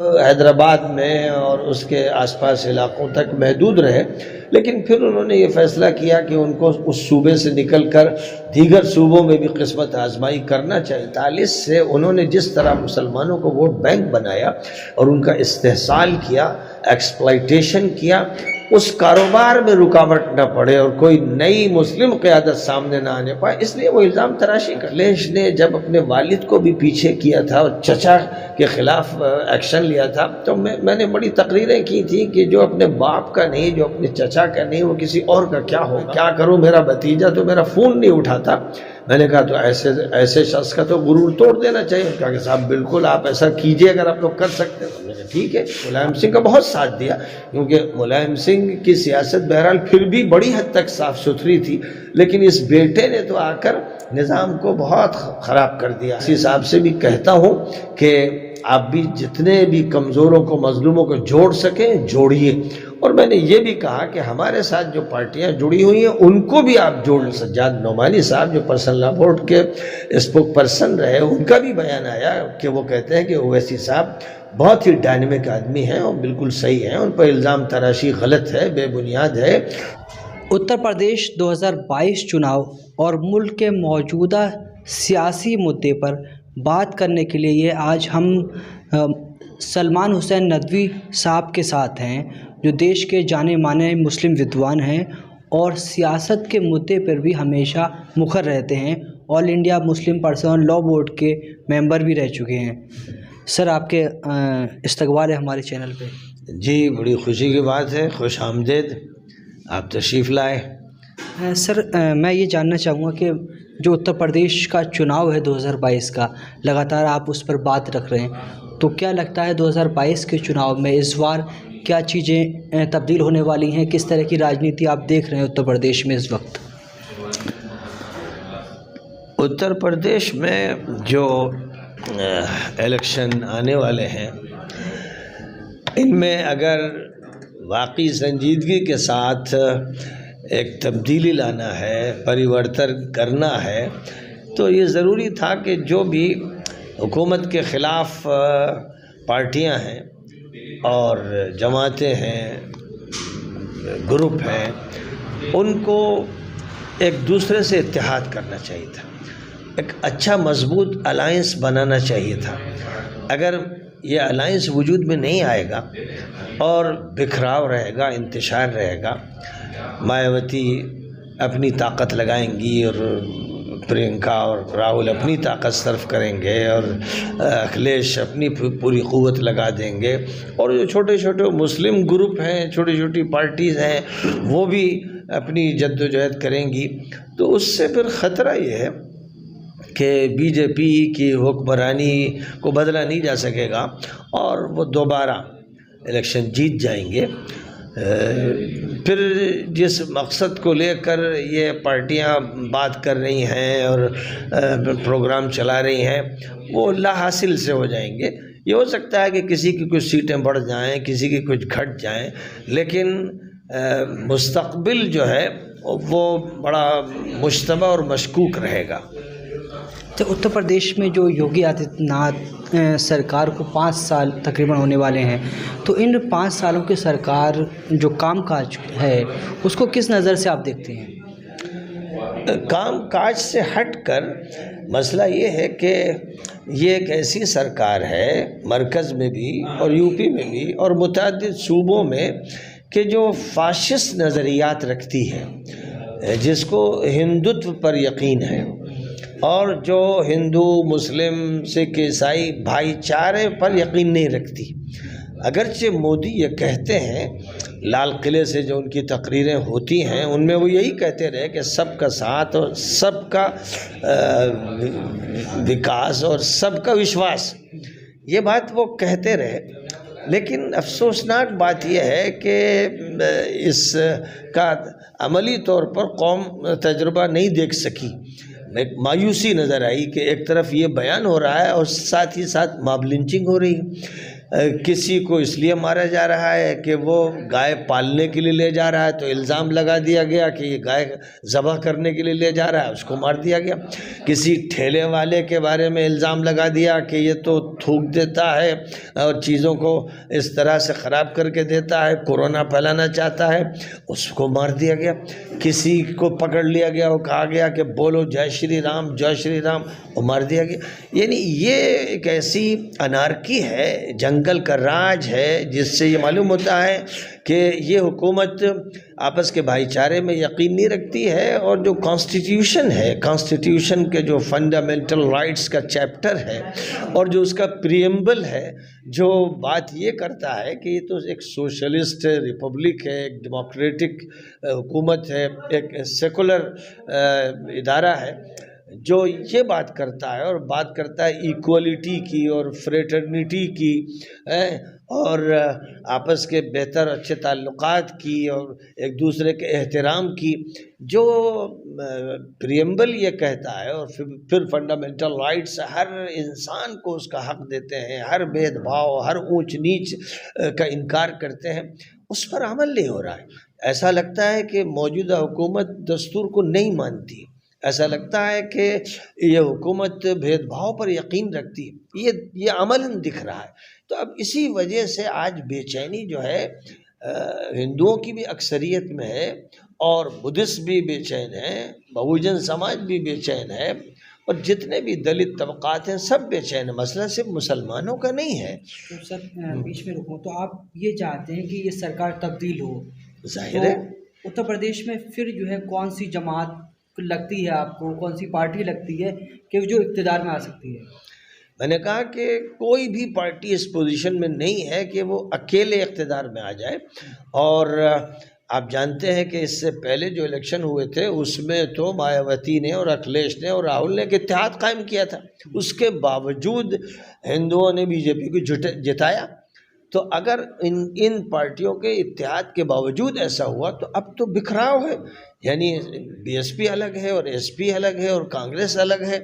حیدرآباد میں اور اس کے آس پاس علاقوں تک محدود رہے، لیکن پھر انہوں نے یہ فیصلہ کیا کہ ان کو اس صوبے سے نکل کر دیگر صوبوں میں بھی قسمت آزمائی کرنا چاہیے۔ 1943 سے انہوں نے جس طرح مسلمانوں کو ووٹ بینک بنایا اور ان کا استحصال کیا، ایکسپلائٹیشن کیا، اس کاروبار میں رکاوٹ نہ پڑے اور کوئی نئی مسلم قیادت سامنے نہ آنے پائے، اس لیے وہ الزام تراشی کر اکھلیش نے جب اپنے والد کو بھی پیچھے کیا تھا اور چچا کے خلاف ایکشن لیا تھا، تو میں نے بڑی تقریریں کی تھی کہ جو اپنے باپ کا نہیں، جو اپنے چچا کا نہیں، وہ کسی اور کا کیا ہو، کیا کروں، میرا بھتیجا تو میرا فون نہیں اٹھاتا۔ میں نے کہا تو ایسے شخص کا تو غرور توڑ دینا چاہیے۔ کہا کہ صاحب بالکل آپ ایسا کیجئے اگر آپ لوگ کر سکتے ہیں۔ میں نے کہا ٹھیک ہے، ملائم سنگھ کا بہت ساتھ دیا، کیونکہ ملائم سنگھ کی سیاست بہرحال پھر بھی بڑی حد تک صاف ستھری تھی، لیکن اس بیٹے نے تو آ کر نظام کو بہت خراب کر دیا۔ اسی صاحب سے بھی کہتا ہوں کہ آپ بھی جتنے بھی کمزوروں کو، مظلوموں کو جوڑ سکیں جوڑیے، اور میں نے یہ بھی کہا کہ ہمارے ساتھ جو پارٹیاں جڑی ہوئی ہیں ان کو بھی آپ جوڑ لیں۔ سجاد نعمانی صاحب جو پرسنل لا بورڈ کے اسپوک پرسن رہے، ان کا بھی بیان آیا کہ وہ کہتے ہیں کہ اویسی صاحب بہت ہی ڈائنمک آدمی ہیں اور بالکل صحیح ہیں، ان پر الزام تراشی غلط ہے، بے بنیاد ہے۔ اتر پردیش 2022 چناؤ اور ملک کے موجودہ سیاسی مدعے پر بات کرنے کے لیے آج ہم سلمان حسین ندوی صاحب کے ساتھ ہیں، جو دیش کے جانے مانے مسلم ودوان ہیں اور سیاست کے مدعے پر بھی ہمیشہ مخر رہتے ہیں، آل انڈیا مسلم پرسنل لا بورڈ کے ممبر بھی رہ چکے ہیں۔ سر، آپ کے استقبال ہے ہمارے چینل پہ۔ جی، بڑی خوشی کی بات ہے، خوش آمدید، آپ تشریف لائے۔ سر، میں یہ جاننا چاہوں گا کہ جو اتر پردیش کا چناؤ ہے 2022 کا، لگاتار آپ اس پر بات رکھ رہے ہیں، تو کیا لگتا ہے 2022 کے چناؤ میں اس بار کیا چیزیں تبدیل ہونے والی ہیں؟ کس طرح کی راجنیتی آپ دیکھ رہے ہیں اتر پردیش میں اس وقت؟ اتر پردیش میں جو الیکشن آنے والے ہیں، ان میں اگر واقعی سنجیدگی کے ساتھ ایک تبدیلی لانا ہے، پریورتن کرنا ہے، تو یہ ضروری تھا کہ جو بھی حکومت کے خلاف پارٹیاں ہیں اور جماعتیں ہیں، گروپ ہیں، ان کو ایک دوسرے سے اتحاد کرنا چاہیے تھا، ایک اچھا مضبوط الائنس بنانا چاہیے تھا۔ اگر یہ الائنس وجود میں نہیں آئے گا اور بکھراؤ رہے گا، انتشار رہے گا، مایاوتی اپنی طاقت لگائیں گی اور پرینکا اور راہل اپنی طاقت صرف کریں گے اور اکھلیش اپنی پوری قوت لگا دیں گے، اور جو چھوٹے چھوٹے مسلم گروپ ہیں، چھوٹی چھوٹی پارٹیز ہیں، وہ بھی اپنی جد و جہد کریں گی، تو اس سے پھر خطرہ یہ ہے کہ بی جے پی کی حکمرانی کو بدلا نہیں جا سکے گا اور وہ دوبارہ الیکشن جیت جائیں گے۔ پھر جس مقصد کو لے کر یہ پارٹیاں بات کر رہی ہیں اور پروگرام چلا رہی ہیں، وہ لا حاصل سے ہو جائیں گے۔ یہ ہو سکتا ہے کہ کسی کی کچھ سیٹیں بڑھ جائیں، کسی کی کچھ گھٹ جائیں، لیکن مستقبل جو ہے وہ بڑا مشتبہ اور مشکوک رہے گا۔ تو اتر پردیش میں جو یوگی آدتیہ ناتھ سرکار کو 5 سال تقریباً ہونے والے ہیں، تو ان 5 سالوں کی سرکار جو کام کاج ہے اس کو کس نظر سے آپ دیکھتے ہیں؟ کام کاج سے ہٹ کر مسئلہ یہ ہے کہ یہ ایک ایسی سرکار ہے مرکز میں بھی اور یو پی میں بھی اور متعدد صوبوں میں کہ جو فاشسٹ نظریات رکھتی ہے، جس کو ہندوتو پر یقین ہے، اور جو ہندو مسلم سکھ عیسائی بھائی چارے پر یقین نہیں رکھتی۔ اگرچہ مودی یہ کہتے ہیں، لال قلعے سے جو ان کی تقریریں ہوتی ہیں ان میں وہ یہی کہتے رہے کہ سب کا ساتھ اور سب کا وکاس اور سب کا وشواس، یہ بات وہ کہتے رہے، لیکن افسوسناک بات یہ ہے کہ اس کا عملی طور پر قوم تجربہ نہیں دیکھ سکی۔ ایک مایوسی نظر آئی کہ ایک طرف یہ بیان ہو رہا ہے اور ساتھ ہی ساتھ ماب لنچنگ ہو رہی ہے۔ کسی کو اس لیے مارا جا رہا ہے کہ وہ گائے پالنے کے لیے لے جا رہا ہے، تو الزام لگا دیا گیا کہ یہ گائے ذبح کرنے کے لیے لے جا رہا ہے، اس کو مار دیا گیا۔ کسی ٹھیلے والے کے بارے میں الزام لگا دیا کہ یہ تو تھوک دیتا ہے اور چیزوں کو اس طرح سے خراب کر کے دیتا ہے، کورونا پھیلانا چاہتا ہے، اس کو مار دیا گیا۔ کسی کو پکڑ لیا گیا، وہ کہا گیا کہ بولو جے شری رام جے شری رام، وہ مار دیا گیا۔ یعنی یہ ایک ایسی انارکی ہے، جنگل کا راج ہے، جس سے یہ معلوم ہوتا ہے کہ یہ حکومت آپس کے بھائی چارے میں یقین نہیں رکھتی ہے، اور جو کانسٹیٹیوشن ہے، کانسٹیٹیوشن کے جو فنڈامنٹل رائٹس کا چیپٹر ہے اور جو اس کا پریمبل ہے، جو بات یہ کرتا ہے کہ یہ تو ایک سوشلسٹ ریپبلک ہے، ایک ڈیموکریٹک حکومت ہے، ایک سیکولر ادارہ ہے، جو یہ بات کرتا ہے، اور بات کرتا ہے ایکولیٹی کی اور فریٹرنیٹی کی، اور آپس کے بہتر اچھے تعلقات کی، اور ایک دوسرے کے احترام کی، جو پریمبل یہ کہتا ہے، اور پھر فنڈامنٹل رائٹس ہر انسان کو اس کا حق دیتے ہیں، ہر بھید بھاؤ، ہر اونچ نیچ کا انکار کرتے ہیں، اس پر عمل نہیں ہو رہا ہے۔ ایسا لگتا ہے کہ موجودہ حکومت دستور کو نہیں مانتی، ایسا لگتا ہے کہ یہ حکومت بھید بھاؤ پر یقین رکھتی ہے، یہ عملاً دکھ رہا ہے۔ تو اب اسی وجہ سے آج بے چینی جو ہے ہندوؤں کی بھی اکثریت میں ہے، اور بدھسٹ بھی بے چین ہیں، بہوجن سماج بھی بے چین ہے، اور جتنے بھی دلت طبقات ہیں سب بے چین ہیں۔ مسئلہ صرف مسلمانوں کا نہیں ہے۔ تو سر بیچ میں رکوں، تو آپ یہ چاہتے ہیں کہ یہ سرکار تبدیل ہو، ظاہر ہے اتر پردیش میں پھر جو ہے کون سی جماعت لگتی ہے آپ کو، کون سی پارٹی لگتی ہے کہ جو اقتدار میں آ سکتی ہے؟ میں نے کہا کہ کوئی بھی پارٹی اس پوزیشن میں نہیں ہے کہ وہ اکیلے اقتدار میں آ جائے، اور آپ جانتے ہیں کہ اس سے پہلے جو الیکشن ہوئے تھے اس میں تو مایاوتی نے اور اکھلیش نے اور راہل نے ایک اتحاد قائم کیا تھا، اس کے باوجود ہندوؤں نے بی جے پی کو جتایا۔ تو اگر ان پارٹیوں کے اتحاد کے باوجود ایسا ہوا تو اب تو بکھراؤ ہے، یعنی بی ایس پی الگ ہے اور ایس پی الگ ہے اور کانگریس الگ ہے،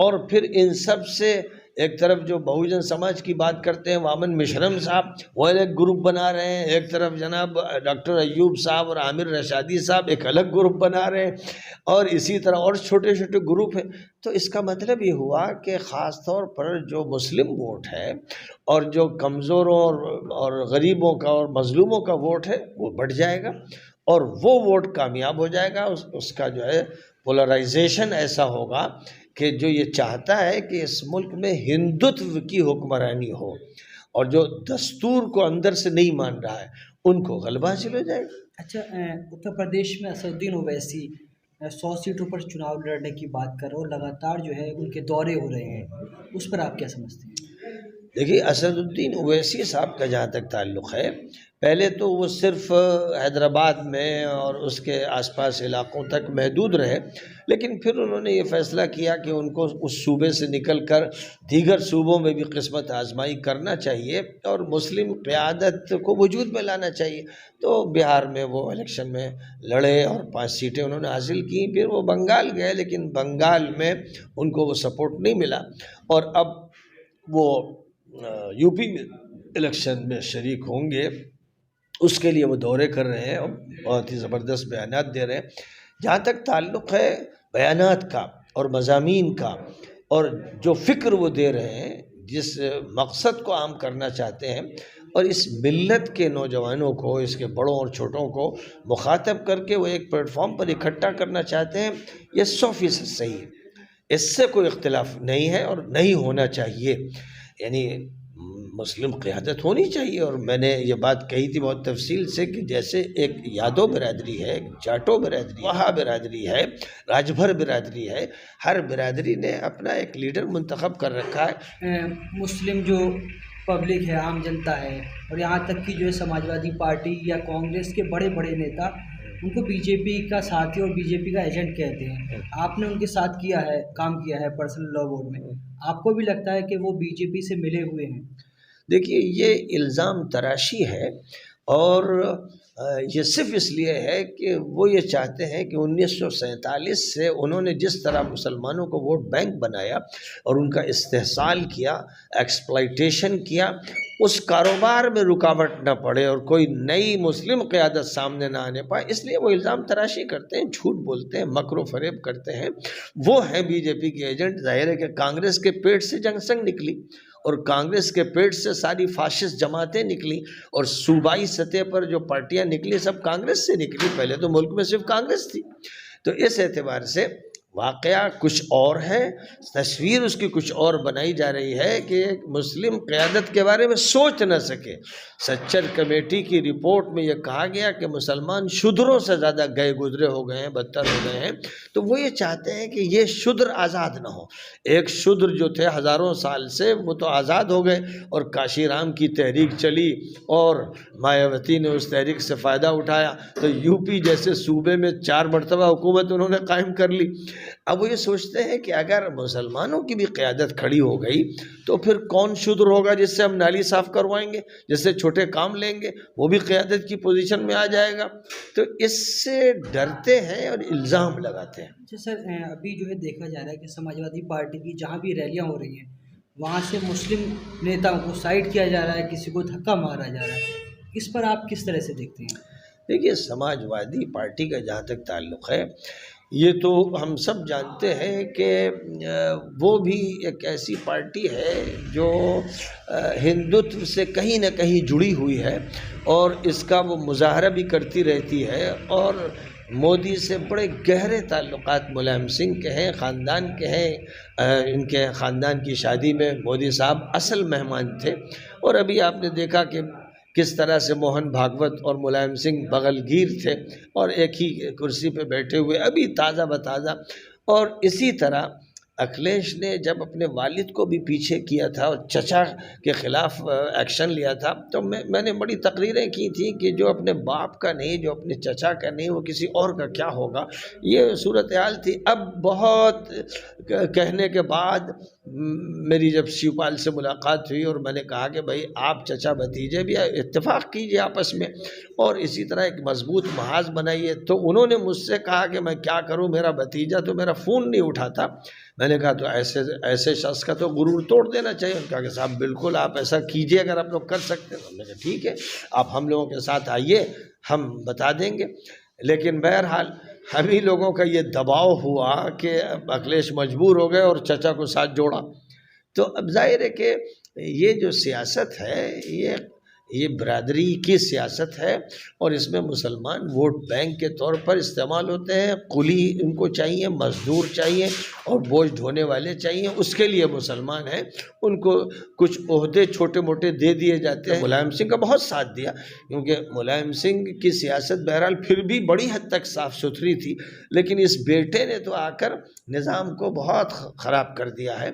اور پھر ان سب سے ایک طرف جو بہوجن سماج کی بات کرتے ہیں وامن مشرم صاحب، وہ ایک گروپ بنا رہے ہیں، ایک طرف جناب ڈاکٹر ایوب صاحب اور عامر رشادی صاحب ایک الگ گروپ بنا رہے ہیں، اور اسی طرح اور چھوٹے چھوٹے گروپ ہیں۔ تو اس کا مطلب یہ ہوا کہ خاص طور پر جو مسلم ووٹ ہے اور جو کمزوروں اور غریبوں کا اور مظلوموں کا ووٹ ہے وہ بڑھ جائے گا، اور وہ ووٹ کامیاب ہو جائے گا۔ اس کا جو ہے پولرائزیشن ایسا ہوگا کہ جو یہ چاہتا ہے کہ اس ملک میں ہندوتو کی حکمرانی ہو، اور جو دستور کو اندر سے نہیں مان رہا ہے ان کو غلبہ حاصل ہو جائے گا۔ اچھا، اتر پردیش میں اسدالدین اویسی 100 سیٹوں پر چناؤ لڑنے کی بات کر رہے ہو، لگاتار جو ہے ان کے دورے ہو رہے ہیں، اس پر آپ کیا سمجھتے ہیں؟ دیکھیے، اسدالدین اویسی صاحب کا جہاں تک تعلق ہے، پہلے تو وہ صرف حیدرآباد میں اور اس کے آس پاس علاقوں تک محدود رہے، لیکن پھر انہوں نے یہ فیصلہ کیا کہ ان کو اس صوبے سے نکل کر دیگر صوبوں میں بھی قسمت آزمائی کرنا چاہیے اور مسلم قیادت کو وجود میں لانا چاہیے۔ تو بہار میں وہ الیکشن میں لڑے اور 5 سیٹیں انہوں نے حاصل کی، پھر وہ بنگال گئے، لیکن بنگال میں ان کو وہ سپورٹ نہیں ملا، اور اب وہ یو پی میں الیکشن میں شریک ہوں گے، اس کے لیے وہ دورے کر رہے ہیں اور بہت ہی زبردست بیانات دے رہے ہیں۔ جہاں تک تعلق ہے بیانات کا اور مضامین کا، اور جو فکر وہ دے رہے ہیں، جس مقصد کو عام کرنا چاہتے ہیں، اور اس ملت کے نوجوانوں کو، اس کے بڑوں اور چھوٹوں کو مخاطب کر کے وہ ایک پلیٹ فارم پر اکٹھا کرنا چاہتے ہیں، یہ 100% صحیح ہے، اس سے کوئی اختلاف نہیں ہے اور نہیں ہونا چاہیے۔ یعنی مسلم قیادت ہونی چاہیے، اور میں نے یہ بات کہی تھی بہت تفصیل سے کہ جیسے ایک یادو برادری ہے، ایک جاٹو برادری، وہاں برادری ہے، راجبھر برادری ہے، ہر برادری نے اپنا ایک لیڈر منتخب کر رکھا ہے۔ مسلم جو پبلک ہے، عام جنتا ہے، اور یہاں تک کہ جو ہے سماجوادی پارٹی یا کانگریس کے بڑے بڑے نیتا ان کو بی جے پی کا ساتھی اور بی جے پی کا ایجنٹ کہتے ہیں۔ آپ نے ان کے ساتھ کیا ہے، کام کیا ہے پرسنل لا بورڈ میں، آپ کو بھی لگتا ہے کہ وہ بی جے پی سے ملے ہوئے ہیں؟ دیکھیے، یہ الزام تراشی ہے، اور یہ صرف اس لیے ہے کہ وہ یہ چاہتے ہیں کہ 1947 سے انہوں نے جس طرح مسلمانوں کو ووٹ بینک بنایا اور ان کا استحصال کیا، ایکسپلائٹیشن کیا، اس کاروبار میں رکاوٹ نہ پڑے اور کوئی نئی مسلم قیادت سامنے نہ آنے پائے، اس لیے وہ الزام تراشی کرتے ہیں، جھوٹ بولتے ہیں، مکر و فریب کرتے ہیں۔ وہ ہیں بی جے پی کے ایجنٹ۔ ظاہر ہے کہ کانگریس کے پیٹ سے جنگ سنگ نکلی اور کانگریس کے پیٹ سے ساری فاشسٹ جماعتیں نکلی، اور صوبائی سطح پر جو پارٹیاں نکلی سب کانگریس سے نکلی۔ پہلے تو ملک میں صرف کانگریس تھی۔ تو اس اعتبار سے واقعہ کچھ اور ہے، تصویر اس کی کچھ اور بنائی جا رہی ہے کہ ایک مسلم قیادت کے بارے میں سوچ نہ سکے۔ سچر کمیٹی کی رپورٹ میں یہ کہا گیا کہ مسلمان شودروں سے زیادہ گئے گزرے ہو گئے ہیں، بدتر ہو گئے ہیں۔ تو وہ یہ چاہتے ہیں کہ یہ شودر آزاد نہ ہو۔ ایک شودر جو تھے ہزاروں سال سے، وہ تو آزاد ہو گئے، اور کاشی رام کی تحریک چلی اور مایاوتی نے اس تحریک سے فائدہ اٹھایا، تو یو پی جیسے صوبے میں 4 مرتبہ حکومت انہوں نے قائم کر لی۔ اب وہ یہ سوچتے ہیں کہ اگر مسلمانوں کی بھی قیادت کھڑی ہو گئی تو پھر کون شودر ہوگا جس سے ہم نالی صاف کروائیں گے، جس سے چھوٹے کام لیں گے، وہ بھی قیادت کی پوزیشن میں آ جائے گا۔ تو اس سے ڈرتے ہیں اور الزام لگاتے ہیں۔ اچھا سر، ابھی جو ہے دیکھا جا رہا ہے کہ سماجوادی پارٹی کی جہاں بھی ریلیاں ہو رہی ہیں وہاں سے مسلم نیتاؤں کو سائڈ کیا جا رہا ہے، کسی کو دھکا مارا جا رہا ہے، اس پر آپ کس طرح سے دیکھتے ہیں؟ دیکھیے، سماجوادی پارٹی کا جہاں تک تعلق ہے، یہ تو ہم سب جانتے ہیں کہ وہ بھی ایک ایسی پارٹی ہے جو ہندوتو سے کہیں نہ کہیں جڑی ہوئی ہے، اور اس کا وہ مظاہرہ بھی کرتی رہتی ہے، اور مودی سے بڑے گہرے تعلقات ملائم سنگھ کے ہیں، خاندان کے ہیں۔ ان کے خاندان کی شادی میں مودی صاحب اصل مہمان تھے، اور ابھی آپ نے دیکھا کہ کس طرح سے موہن بھاگوت اور ملائم سنگھ بغل گیر تھے اور ایک ہی کرسی پہ بیٹھے ہوئے، ابھی تازہ بتازہ۔ اور اسی طرح اکھلیش نے جب اپنے والد کو بھی پیچھے کیا تھا اور چچا کے خلاف ایکشن لیا تھا، تو میں نے بڑی تقریریں کی تھیں کہ جو اپنے باپ کا نہیں، جو اپنے چچا کا نہیں، وہ کسی اور کا کیا ہوگا، یہ صورتحال تھی۔ اب بہت کہنے کے بعد میری جب شیو پال سے ملاقات ہوئی اور میں نے کہا کہ بھائی آپ چچا بھتیجے بھی اتفاق کیجئے آپس میں اور اسی طرح ایک مضبوط محاذ بنائیے، تو انہوں نے مجھ سے کہا کہ میں کیا کروں، میرا بھتیجا تو میرا فون نہیں اٹھاتا۔ میں نے کہا تو ایسے شخص کا تو غرور توڑ دینا چاہیے۔ انہوں نے کہا کہ صاحب بالکل آپ ایسا کیجئے اگر آپ لوگ کر سکتے ہیں۔ میں نے کہا ٹھیک ہے، آپ ہم لوگوں کے ساتھ آئیے، ہم بتا دیں گے۔ لیکن بہرحال ہمیں لوگوں کا یہ دباؤ ہوا کہ اکھلیش مجبور ہو گئے اور چچا کو ساتھ جوڑا۔ تو اب ظاہر ہے کہ یہ جو سیاست ہے یہ برادری کی سیاست ہے، اور اس میں مسلمان ووٹ بینک کے طور پر استعمال ہوتے ہیں۔ قلی ان کو چاہیے، مزدور چاہیے اور بوجھ ڈھونے والے چاہیے، اس کے لیے مسلمان ہیں۔ ان کو کچھ عہدے چھوٹے موٹے دے دیے جاتے ہیں۔ ملائم سنگھ کا بہت ساتھ دیا، کیونکہ ملائم سنگھ کی سیاست بہرحال پھر بھی بڑی حد تک صاف ستھری تھی، لیکن اس بیٹے نے تو آ کر نظام کو بہت خراب کر دیا ہے۔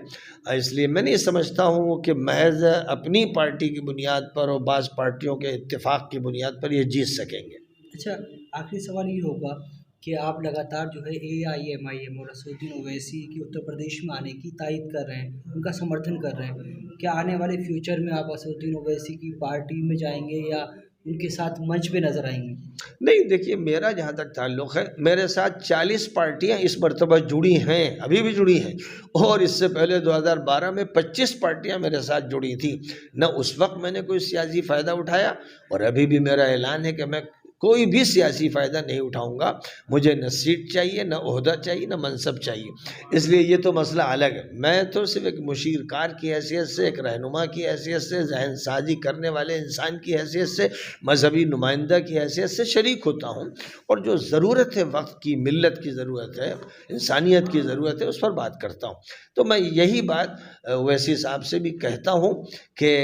اس لیے میں نہیں سمجھتا ہوں کہ محض اپنی پارٹی کی بنیاد پر اور بعض پارٹیوں کے اتفاق کی بنیاد پر یہ جیت سکیں گے۔ اچھا، آخری سوال یہ ہوگا کہ آپ لگاتار جو ہے AIMIM اور اسد الدین اویسی کی اتر پردیش میں آنے کی تائید کر رہے ہیں، ان کا سمرتھن کر رہے ہیں، کیا آنے والے فیوچر میں آپ اسد الدین اویسی کی پارٹی میں جائیں گے یا ان کے ساتھ منچ پہ نظر آئیں گے؟ نہیں، دیکھیے میرا جہاں تک تعلق ہے، میرے ساتھ 40 پارٹیاں اس مرتبہ جڑی ہیں، ابھی بھی جڑی ہیں، اور اس سے پہلے 2012 میں 25 پارٹیاں میرے ساتھ جڑی تھیں۔ نہ اس وقت میں نے کوئی سیاسی فائدہ اٹھایا، اور ابھی بھی میرا اعلان ہے کہ میں کوئی بھی سیاسی فائدہ نہیں اٹھاؤں گا۔ مجھے نہ سیٹ چاہیے، نہ عہدہ چاہیے، نہ منصب چاہیے۔ اس لیے یہ تو مسئلہ الگ ہے۔ میں تو صرف ایک مشیر کار کی حیثیت سے، ایک رہنما کی حیثیت سے، ذہن سازی کرنے والے انسان کی حیثیت سے، مذہبی نمائندہ کی حیثیت سے شریک ہوتا ہوں، اور جو ضرورت ہے وقت کی، ملت کی ضرورت ہے، انسانیت کی ضرورت ہے، اس پر بات کرتا ہوں۔ تو میں یہی بات اویسی صاحب سے بھی کہتا ہوں کہ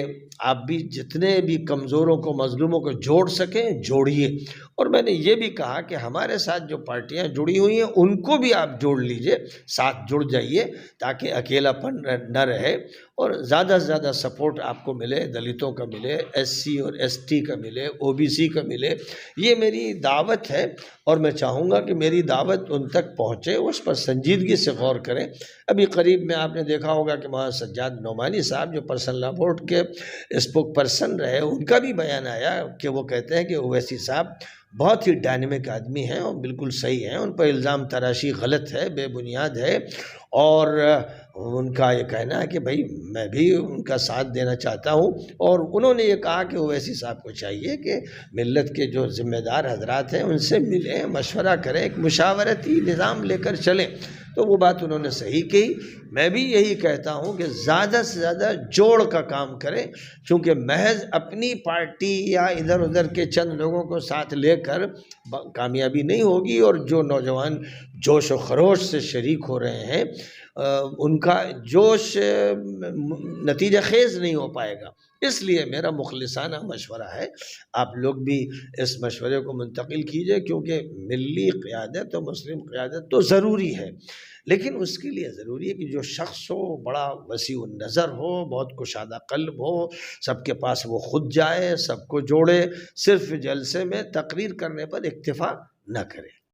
آپ بھی جتنے بھی کمزوروں کو، مظلوموں کو جوڑ سکیں جوڑیے، اور میں نے یہ بھی کہا کہ ہمارے ساتھ جو پارٹیاں جڑی ہوئی ہیں ان کو بھی آپ جوڑ لیجئے، ساتھ جڑ جائیے، تاکہ اکیلا پن نہ رہے اور زیادہ سے زیادہ سپورٹ آپ کو ملے، دلتوں کا ملے، ایس سی اور ایس ٹی کا ملے، او بی سی کا ملے۔ یہ میری دعوت ہے اور میں چاہوں گا کہ میری دعوت ان تک پہنچے، اس پر سنجیدگی سے غور کریں۔ ابھی قریب میں آپ نے دیکھا ہوگا کہ مولانا سجاد نعمانی صاحب جو پرسنل لا بورڈ کے اسپوک پرسن رہے، ان کا بھی بیان آیا کہ وہ کہتے ہیں کہ اویسی صاحب بہت ہی ڈائنمک آدمی ہیں اور بالکل صحیح ہیں، ان پر الزام تراشی غلط ہے، بے بنیاد ہے، اور ان کا یہ کہنا ہے کہ بھائی میں بھی ان کا ساتھ دینا چاہتا ہوں۔ اور انہوں نے یہ کہا کہ اویسی صاحب کو چاہیے کہ ملت کے جو ذمہ دار حضرات ہیں ان سے ملیں، مشورہ کریں، ایک مشاورتی نظام لے کر چلیں۔ تو وہ بات انہوں نے صحیح کہی۔ میں بھی یہی کہتا ہوں کہ زیادہ سے زیادہ جوڑ کا کام کریں، چونکہ محض اپنی پارٹی یا ادھر ادھر کے چند لوگوں کو ساتھ لے کر کامیابی نہیں ہوگی، اور جو نوجوان جوش و خروش سے شریک ہو رہے ہیں ان کا جوش نتیجہ خیز نہیں ہو پائے گا۔ اس لیے میرا مخلصانہ مشورہ ہے، آپ لوگ بھی اس مشورے کو منتقل کیجئے، کیونکہ ملی قیادت اور مسلم قیادت تو ضروری ہے، لیکن اس کے لیے ضروری ہے کہ جو شخص ہو بڑا وسیع النظر ہو، بہت کشادہ قلب ہو، سب کے پاس وہ خود جائے، سب کو جوڑے، صرف جلسے میں تقریر کرنے پر اکتفا نہ کرے۔